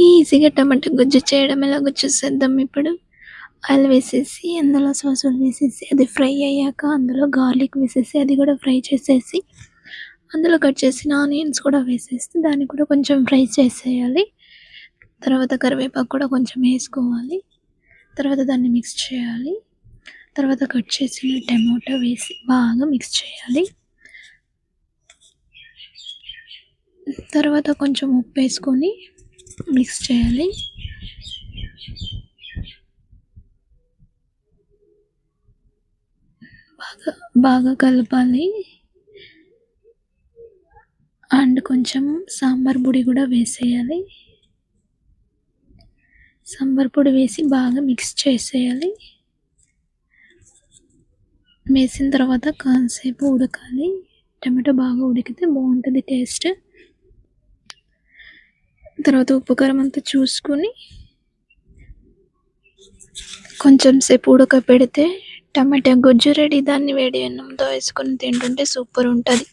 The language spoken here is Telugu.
ఈజీగా టమాటా గుజ్జు చేయడం ఎలాగో చూసేద్దాం ఇప్పుడు. ఆయిల్ వేసేసి, అందులో సాసులు వేసేసి, అది ఫ్రై అయ్యాక అందులో గార్లిక్ వేసేసి, అది కూడా ఫ్రై చేసేసి, అందులో కట్ చేసిన ఆనియన్స్ కూడా వేసేసి, దాన్ని కూడా కొంచెం ఫ్రై చేసేయాలి. తర్వాత కరివేపాకు కూడా కొంచెం వేసుకోవాలి. తర్వాత దాన్ని మిక్స్ చేయాలి. తర్వాత కట్ చేసిన టమాటో వేసి బాగా మిక్స్ చేయాలి. తర్వాత కొంచెం ఉప్పేసుకొని మిక్స్ చేయాలి. బాగా బాగా కలపాలి. అండ్ కొంచెం సాంబార్ పొడి కూడా వేసేయాలి. సాంబార్ పొడి వేసి బాగా మిక్స్ చేసేయాలి. వేసిన తర్వాత కాసేపు ఉడకాలి. టమాటో బాగా ఉడికితే బాగుంటుంది టేస్ట్. తర్వాత ఉప్పు కారం అంతా చూసుకొని కొంచెం సేపు ఉడకపెడితే టమాటా గుజ్జు రెడీ. దాన్ని వేడి అన్నంతో వేసుకొని తింటుంటే సూపర్ ఉంటుంది.